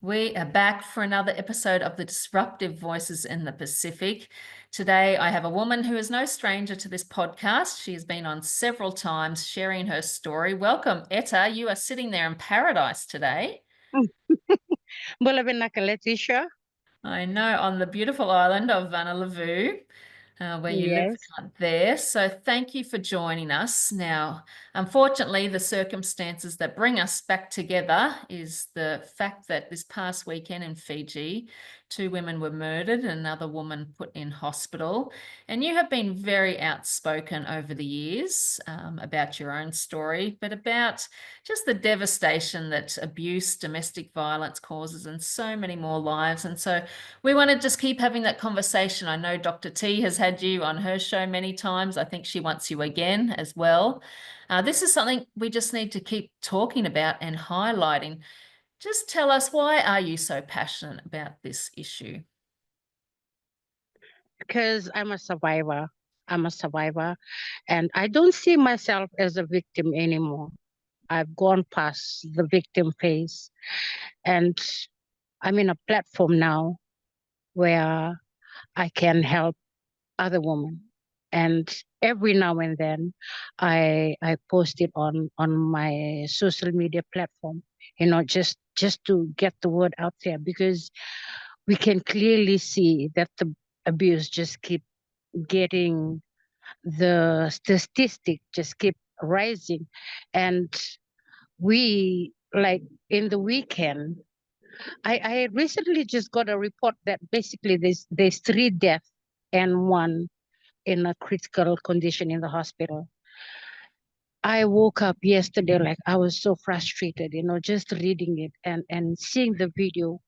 We are back for another episode of the Disruptive Voices in the Pacific. Today, I have a woman who is no stranger to this podcast. She has been on several times sharing her story. Welcome, Etta. You are sitting there in paradise today. Letitia. I know, on the beautiful island of Vanuatu, where you live Yes. out there. So thank you for joining us. Now, unfortunately, the circumstances that bring us back together is the fact that this past weekend in Fiji, 2 women were murdered and another woman put in hospital. And you have been very outspoken over the years about your own story, but about just the devastation that abuse, domestic violence causes in so many more lives. And so we want to just keep having that conversation. I know Dr. T has had you on her show many times. I think she wants you again as well. This is something we just need to keep talking about and highlighting. Just tell us, why are you so passionate about this issue? Because I'm a survivor. And I don't see myself as a victim anymore. I've gone past the victim phase. And I'm in a platform now where I can help other women. And every now and then I post it on my social media platform, just to get the word out there, because we can clearly see that the abuse just keep getting, the statistic just keep rising. And we, like, in the weekend, I recently just got a report that basically there's 3 deaths and 1 in a critical condition in the hospital. I woke up yesterday, like, I was so frustrated, just reading it and seeing the video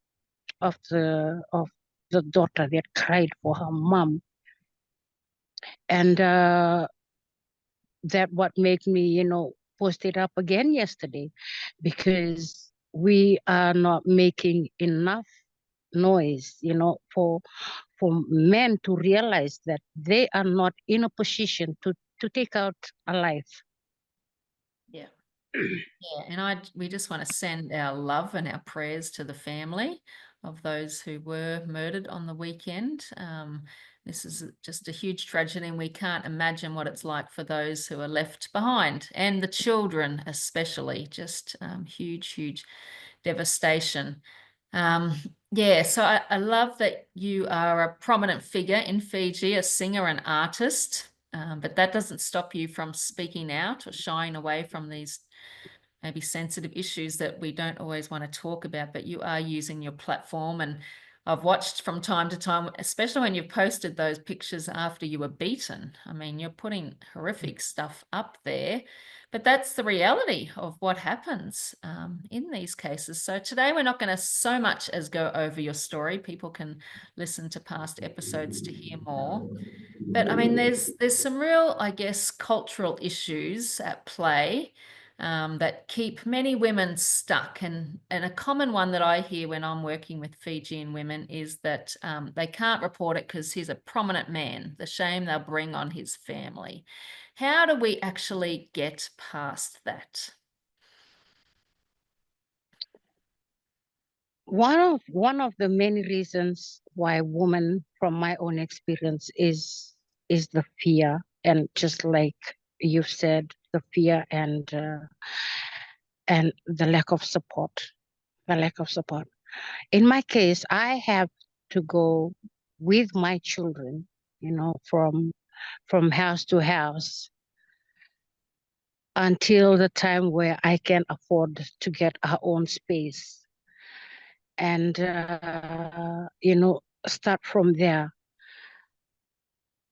of the daughter that cried for her mom. And that what made me, post it up again yesterday, because we are not making enough noise, for men to realize that they are not in a position to take out a life. Yeah. Yeah, and we just want to send our love and our prayers to the family of those who were murdered on the weekend. This is just a huge tragedy, and we can't imagine what it's like for those who are left behind, and the children especially. Just huge devastation. Yeah, so I love that you are a prominent figure in Fiji, a singer and artist, but that doesn't stop you from speaking out or shying away from these maybe sensitive issues that we don't always want to talk about, but you are using your platform. And I've watched from time to time, especially when you've posted those pictures after you were beaten. I mean, you're putting horrific stuff up there, but that's the reality of what happens in these cases. So today we're not going to so much as go over your story. People can listen to past episodes to hear more. But I mean, there's some real, I guess, cultural issues at play that keep many women stuck. And a common one that I hear when I'm working with Fijian women is that they can't report it because he's a prominent man, the shame they'll bring on his family. How do we actually get past that? One of the many reasons why women, from my own experience, is the fear, and just like you said, the fear and the lack of support. The lack of support. In my case, I have to go with my children, from house to house, until the time where I can afford to get our own space, and start from there.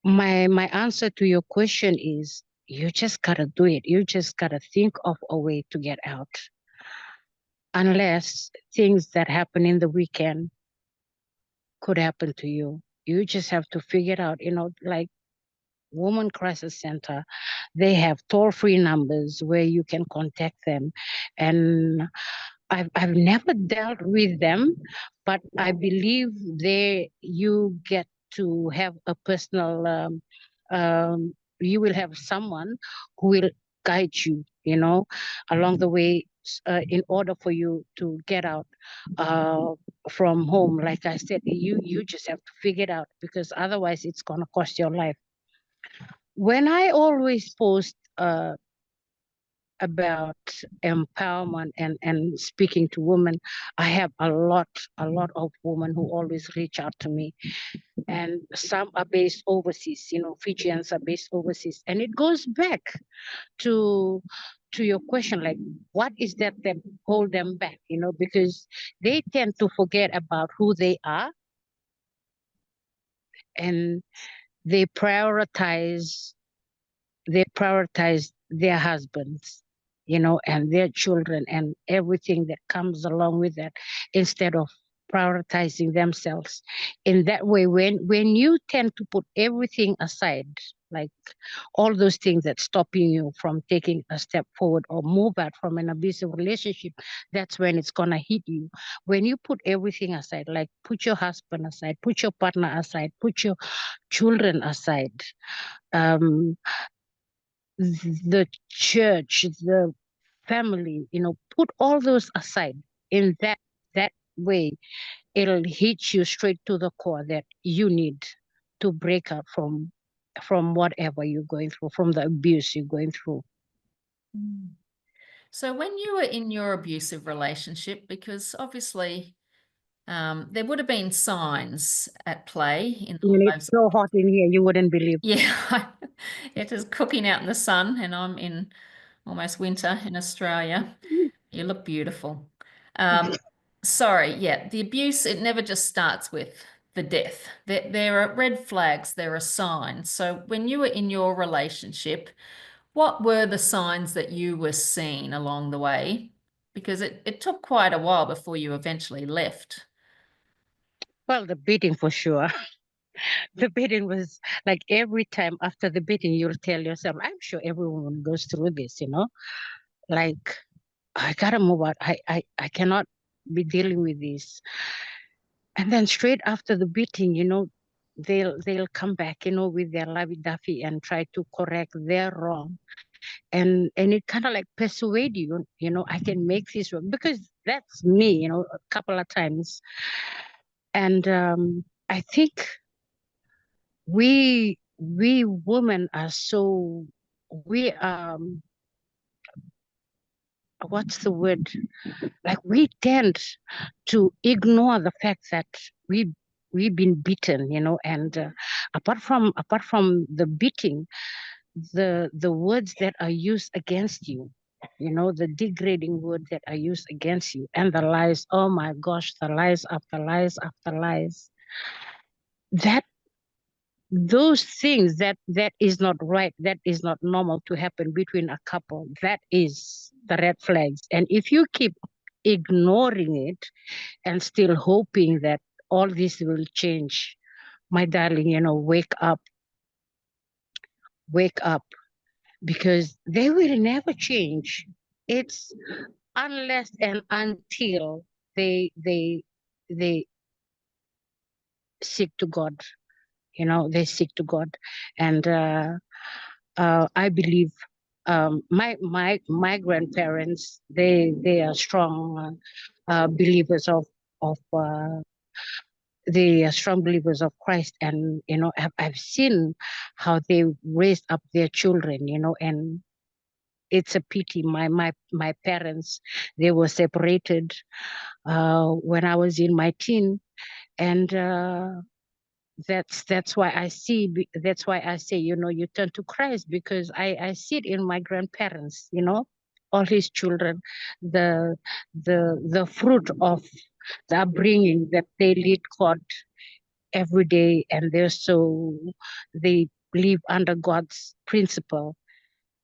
My answer to your question is, you just gotta do it. You just gotta think of a way to get out. Unless things that happen in the weekend could happen to you, you just have to figure it out. Like Women Crisis Center, they have toll-free numbers where you can contact them. And I've never dealt with them, but I believe you get to have a personal, you will have someone who will guide you, along the way, in order for you to get out from home. Like I said, you just have to figure it out, because otherwise it's gonna cost your life. When I always post about empowerment and speaking to women, I have a lot of women who always reach out to me, and some are based overseas. Fijians are based overseas, and it goes back to your question, like, what is that hold them back? Because they tend to forget about who they are, and they prioritize their husbands, and their children and everything that comes along with that, instead of prioritizing themselves. In that way, when you tend to put everything aside, like all those things that stopping you from taking a step forward or move out from an abusive relationship, that's when it's gonna hit you. When you put everything aside, like put your husband aside, put your partner aside, put your children aside, um, the church, the family, put all those aside. In that way, it'll hit you straight to the core that you need to break up from whatever you're going through, from the abuse you're going through. Mm. So when you were in your abusive relationship, because obviously there would have been signs at play in the It's lives. so hot in here, you wouldn't believe. Yeah, it is cooking out in the sun, and I'm in almost winter in Australia. You look beautiful. Um, sorry, yeah, the abuse, it never just starts with the death. There are red flags, there are signs. So when you were in your relationship, what were the signs that you were seeing along the way? Because it took quite a while before you eventually left. Well, the beating for sure. The beating was like every time after the beating, you'll tell yourself, I'm sure every woman goes through this, like, I gotta move out. I cannot be dealing with this. And then straight after the beating, they'll come back, with their lovey-dovey and try to correct their wrong. And it kind of like persuade you, I can make this work, because that's me, a couple of times. And I think we women are so, we what's the word? Like, we tend to ignore the fact that we've been beaten, and apart from the beating, the words that are used against you, the degrading words that are used against you, and the lies. Oh my gosh, the lies after lies after lies. That those things, that is not right, that is not normal to happen between a couple. That is the red flags. And if you keep ignoring it and still hoping that all this will change, my darling, wake up, because they will never change. It's unless and until they seek to God, they seek to God. And I believe my grandparents, they are strong believers of they are strong believers of Christ, and I've seen how they raised up their children, and it's a pity. My parents, they were separated when I was in my teen, and that's why I see. That's why I say, you turn to Christ, because I see it in my grandparents. All his children, the fruit of the upbringing that they lead God every day, and they live under God's principle.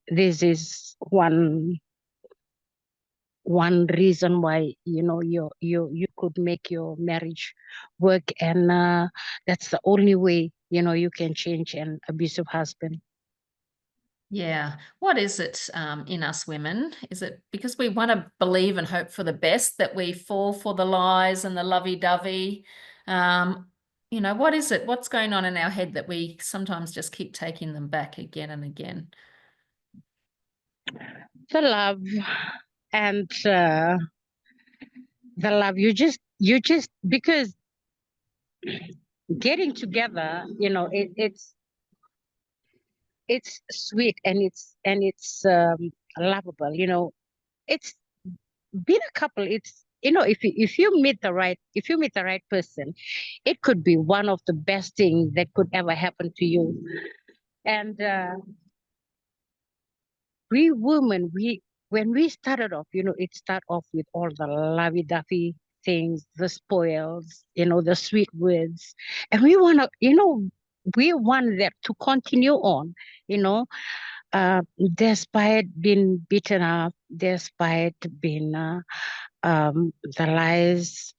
This is one reason why you could make your marriage work, and that's the only way you can change an abusive husband. Yeah. What is it in us women? Is it because we want to believe and hope for the best that we fall for the lies and the lovey-dovey? What is it? What's going on in our head that we sometimes just keep taking them back again and again? The love, And the love, you just because getting together, it's sweet and it's lovable. It's being a couple. It's if you meet the right person, it could be one of the best things that could ever happen to you. And we women, when we started off, it started off with all the lovey-dovey things, the spoils, the sweet words. And we want that to continue on, you know, uh, despite being beaten up, despite being the lies,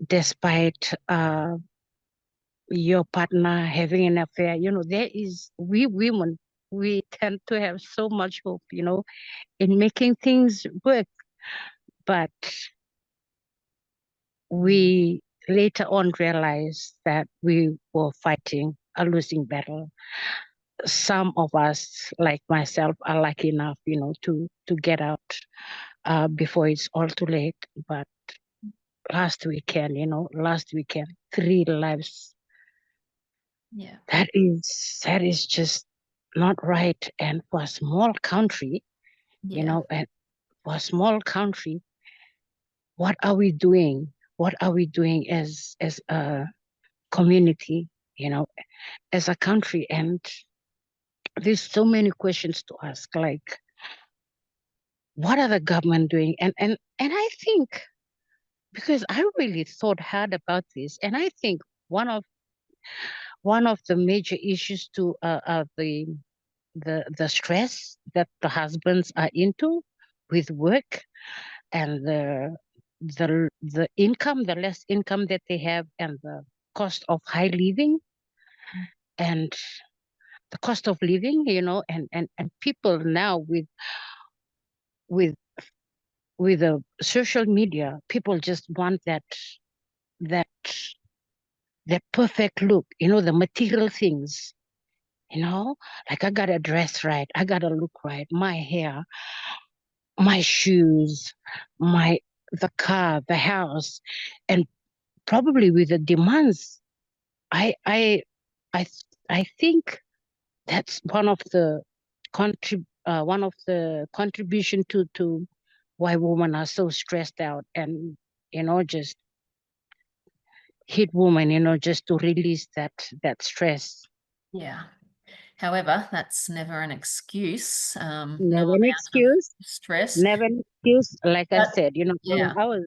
despite your partner having an affair, we women, we tend to have so much hope, in making things work. But we later on realized that we were fighting a losing battle. Some of us, like myself, are lucky enough, to get out before it's all too late. But last weekend, 3 lives. Yeah. That is just not right. And for a small country, Yeah. and for a small country, what are we doing? What are we doing as a community, as a country? And there's so many questions to ask, like, what are the government doing? And I think, because I really thought hard about this, and I think one of the major issues to the stress that the husbands are into with work, and the income, the less income that they have, and the cost of high living, and the cost of living, and people now with with social media, people just want that that perfect look, the material things, like I gotta dress right, I gotta look right, my hair, my shoes, the car, the house, and probably with the demands. I I I I think that's one of the contribution to why women are so stressed out, and just hit women, just to release that stress. Yeah. However, that's never an excuse. No Never an amount of excuse. stress. Never an excuse. Like I But said, yeah, I was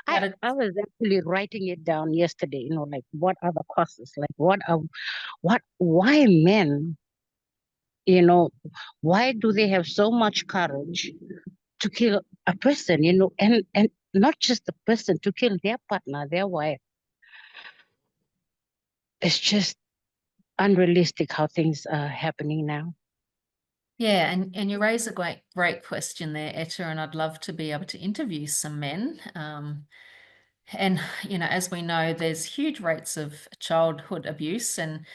but it, I was actually writing it down yesterday. Like, what are the causes? Like, why men? Why do they have so much courage to kill a person? And not just the person, to kill their partner, their wife. It's just unrealistic how things are happening now. yeah, and you raise a great question there, Etta, and I'd love to be able to interview some men. And as we know, there's huge rates of childhood abuse, and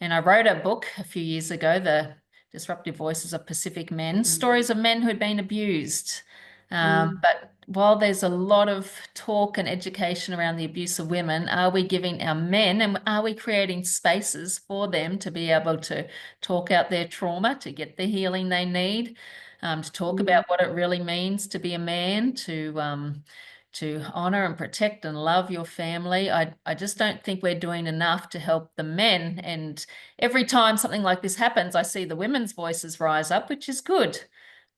I wrote a book a few years ago, The Disruptive Voices of Pacific Men, stories of men who had been abused. But while there's a lot of talk and education around the abuse of women, are we giving our men, and are we creating spaces for them to be able to talk out their trauma, to get the healing they need, to talk about what it really means to be a man, to honor and protect and love your family? I just don't think we're doing enough to help the men. And every time something like this happens, I see the women's voices rise up, which is good.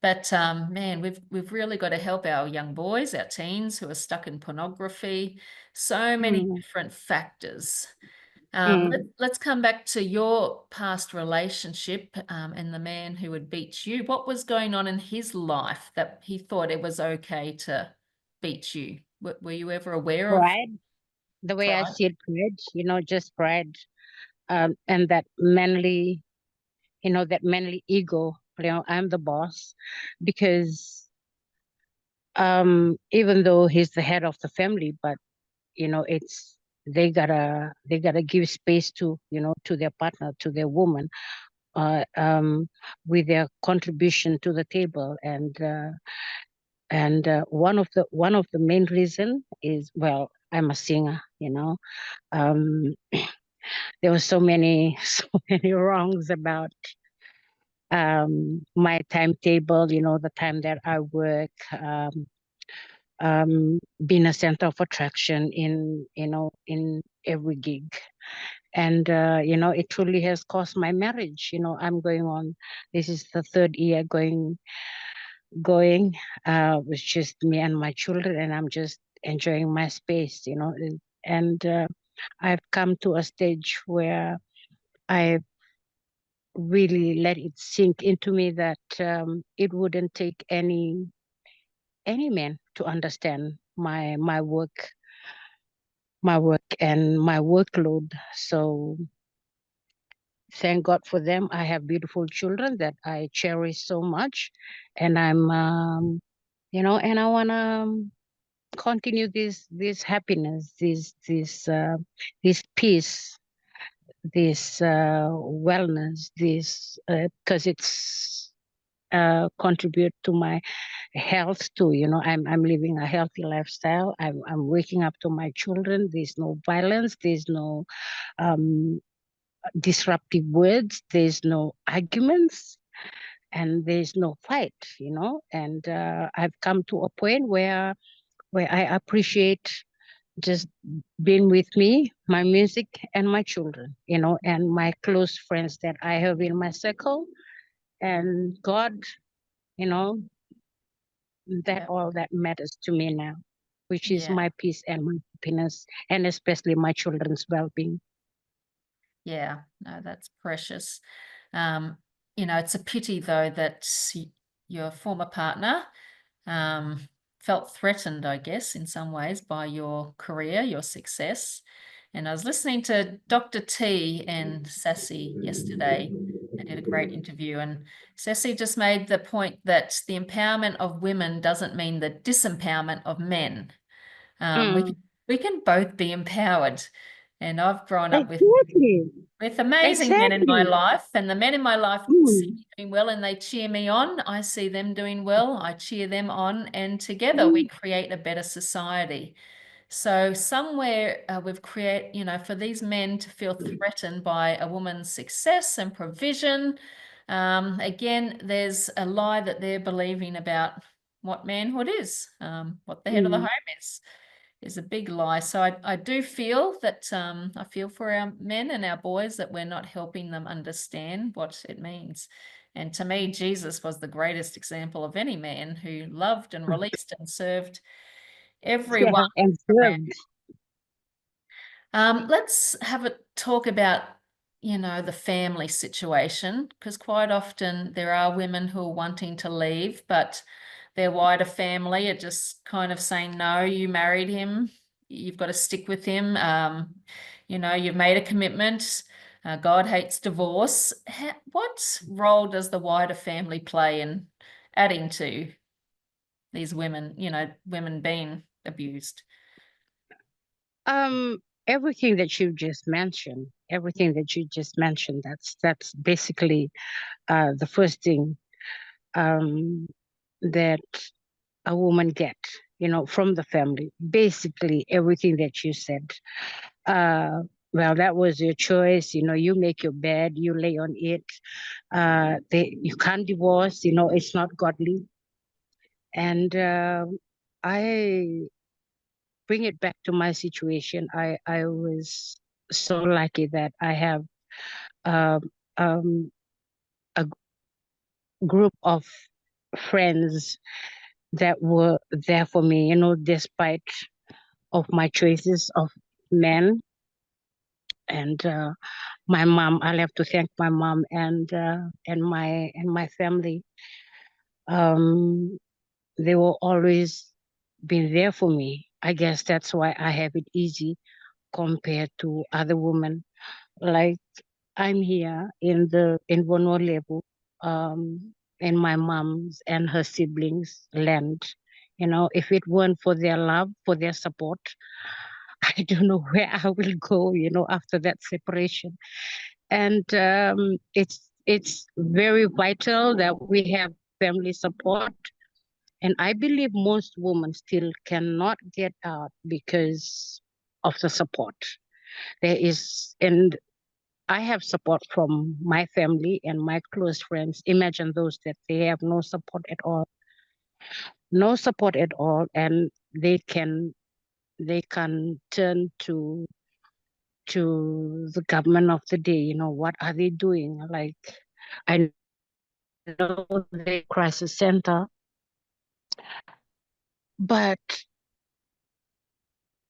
But man, we've really got to help our young boys, our teens who are stuck in pornography. So many Mm, different factors. mm. Let's come back to your past relationship, and the man who would beat you. What was going on in his life that he thought it was okay to beat you? Were you ever aware of Pride, the way I pride? see it, pride, just pride, and that manly ego. I'm the boss, because even though he's the head of the family, but it's they gotta give space to their partner, to their woman, uh, um, with their contribution to the table. And And one of the main reason is, well, I'm a singer, um, there were so many so many wrongs about my timetable, the time that I work, being a center of attraction in every gig. And it truly has cost my marriage. I'm going on, this is the third year going with just me and my children, and I'm just enjoying my space, and I've come to a stage where I really let it sink into me that it wouldn't take any man to understand my work and my workload. So thank God for them. I have beautiful children that I cherish so much, and I'm and I want to continue this happiness, this peace, this wellness, this because it's contribute to my health too. I'm living a healthy lifestyle. I'm waking up to my children. There's no violence. There's no um, disruptive words. There's no arguments, and there's no fight. And I've come to a point where I appreciate just being with me, my music, and my children, and my close friends that I have in my circle, and God, you know, that Yeah. all that matters to me now, which is Yeah. my peace and my happiness, and especially my children's well-being. Yeah. No, that's precious. Um, it's a pity though that your former partner um, felt threatened, I guess, in some ways by your career, your success. And I was listening to Dr. T and Sassy yesterday. They did a great interview, and Sassy just made the point that the empowerment of women doesn't mean the disempowerment of men. Um, we Mm, can we can both be empowered. And I've grown up exactly, with amazing men in my exactly. life, and the men in my life see Mm, me doing well and they cheer me on. I see them doing well, I cheer them on, and together we mm, create a better society. So somewhere we've created, for these men to feel threatened by a woman's success and provision. Again, there's a lie that they're believing about what manhood is, what the head of the home mm. is a big lie. So I do feel that I feel for our men and our boys that we're not helping them understand what it means. And to me, Jesus was the greatest example of any man who loved and released and served everyone Yeah, and around. served. Let's have a talk about, the family situation, because quite often there are women who are wanting to leave, but their wider family are just kind of saying, no, you married him, you've got to stick with him. You've made a commitment. God hates divorce. What role does the wider family play in adding to these women, women being abused? Everything that you just mentioned, that's basically the first thing um, that a woman get, from the family. Basically, everything that you said. Uh, well, that was your choice. You make your bed, you lay on it. You can't divorce. It's not godly. And I bring it back to my situation. I was so lucky that I have um, um, a group of friends that were there for me, despite of my choices of men. And my mom, I'll have to thank my mom and my family. Um, they were always been there for me. I guess that's why I have it easy compared to other women. Like I'm here in Gonerogo, in my mom's and her siblings' land. If it weren't for their love, for their support, I don't know where I will go, after that separation. And it's very vital that we have family support And I believe most women still cannot get out because of the support. There is, and I have support from my family and my close friends. Imagine those that they have no support at all, no support at all, and they can turn to the government of the day. What are they doing? Like, I know the crisis center, but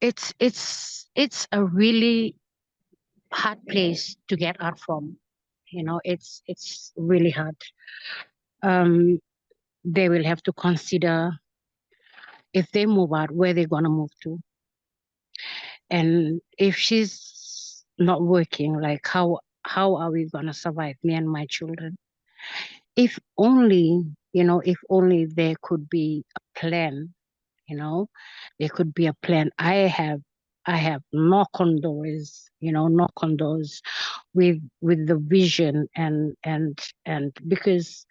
it's a really hard place to get out from. It's really hard. Um, they will have to consider if they move out where they're gonna move to, and if she's not working, like how are we gonna survive, me and my children? If only, if only there could be a plan. There could be a plan. I have knock on doors, knock on doors with the vision, and because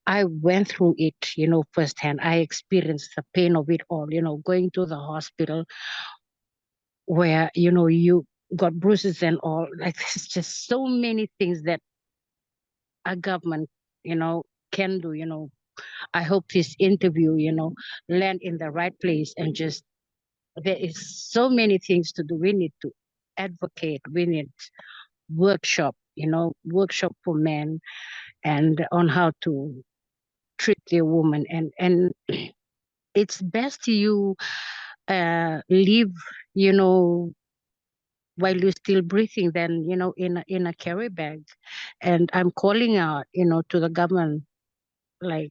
I went through it, firsthand. I experienced the pain of it all, going to the hospital where, you got bruises and all. Like, there's just so many things that a government, can do. I hope this interview, land in the right place, and just, there is so many things to do. We need to advocate. We need workshop for men, and on how to treat their woman, and it's best you live, you know while you're still breathing, than in a carry bag. And I'm calling out, to the government, like,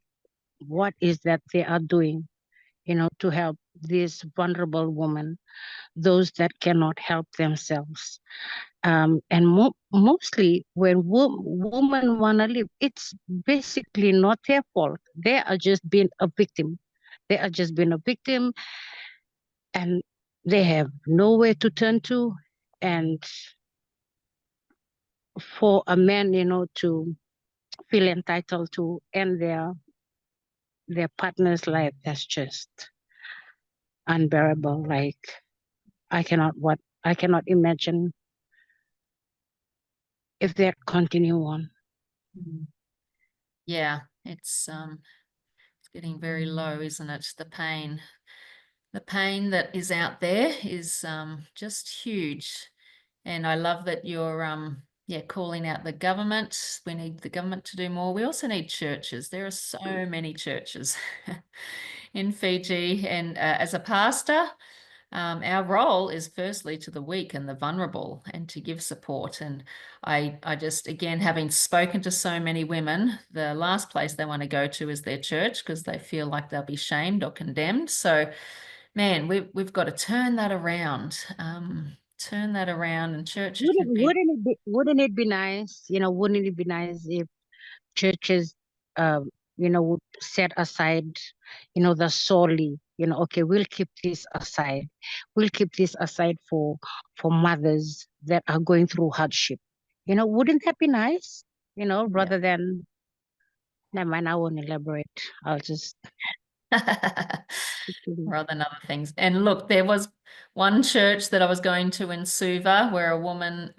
what is that they are doing, to help these vulnerable women, those that cannot help themselves. And mostly when women want to live, it's basically not their fault. They are just being a victim. They are just being a victim, and they have nowhere to turn to. And for a man, to feel entitled to end their partner's life, that's just unbearable. Like, I cannot imagine if that continue on. Mm. Yeah, it's getting very low, isn't it? The pain that is out there is just huge. And I love that you're calling out the government. We need the government to do more. We also need churches. There are so many churches in Fiji, and as a pastor, our role is firstly to the weak and the vulnerable, and to give support. And I just, again, having spoken to so many women, the last place they want to go to is their church, because they feel like they'll be shamed or condemned. So, man, we've got to turn that around. And churches Wouldn't should be. wouldn't it be wouldn't it be nice, wouldn't it be nice if churches, would set aside, the solely, okay, we'll keep this aside. We'll keep this aside for mothers that are going through hardship. Wouldn't that be nice? Yeah. Rather than, never mind, I won't elaborate. I'll just Rather than other things. And look, there was one church that I was going to in Suva where a woman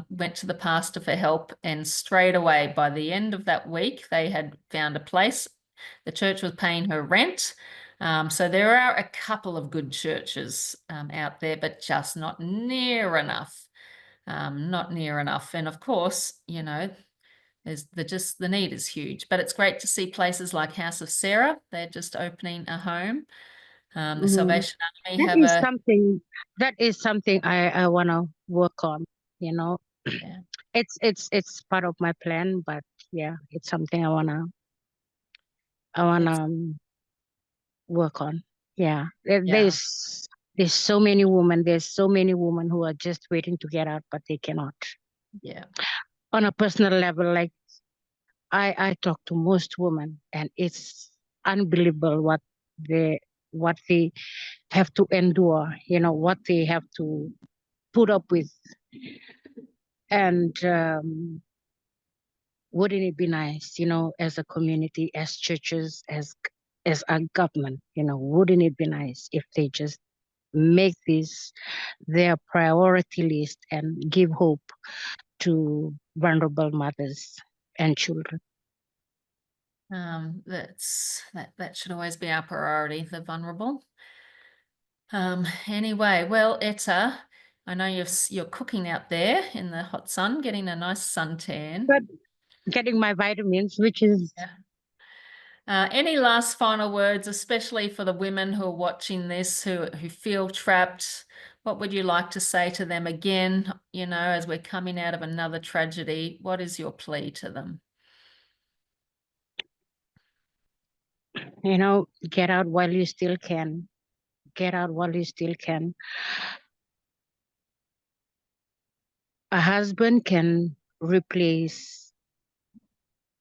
went to the pastor for help, and straight away, by the end of that week, they had found a place. The church was paying her rent. So there are a couple of good churches out there, but just not near enough. Not near enough. And of course, the need is huge. But it's great to see places like House of Sarah. They're just opening a home. The Mhm. Salvation Army That have is a. something that is something I want to work on, you know. Yeah, It's part of my plan, but yeah, it's something I wanna it's work on. Yeah. yeah, There's so many women, who are just waiting to get out, but they cannot. yeah, On a personal level, like, I talk to most women, and it's unbelievable what they have to endure, what they have to put up with. And wouldn't it be nice, as a community, as churches, as as a government, wouldn't it be nice if they just make this their priority list and give hope to vulnerable mothers and children? That should always be our priority, the vulnerable. Anyway, well, Etta, I know you're cooking out there in the hot sun, getting a nice suntan. But getting my vitamins, which is Any last final words, especially for the women who are watching this, who feel trapped? What would you like to say to them again, as we're coming out of another tragedy? What is your plea to them? get out while you still can. Get out while you still can. A husband can replace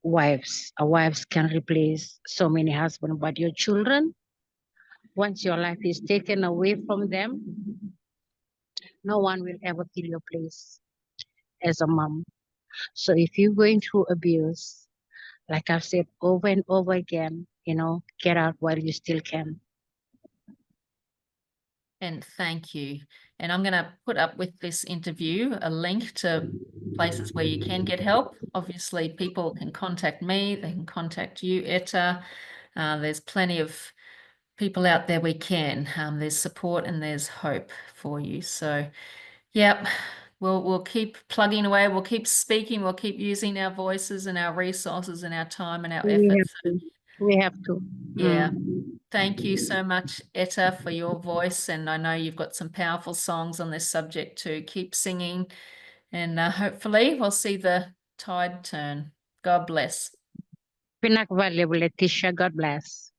wives. A wives can replace so many husbands, but your children, once your life is taken away from them, no one will ever fill your place as a mom. So if you're going through abuse, like I've said over and over again, get out while you still can. And thank you. And I'm going to put up with this interview a link to places where you can get help. Obviously, people can contact me. They can contact you, Etta. There's plenty of people out there we can. There's support and there's hope for you. So, yep, we'll keep plugging away. We'll keep speaking. We'll keep using our voices and our resources and our time and our efforts. We have to. Yeah. Thank you so much, Etta, for your voice. And I know you've got some powerful songs on this subject too. Keep singing, and hopefully we'll see the tide turn. God bless. Pinak valuable, Letitia. God bless.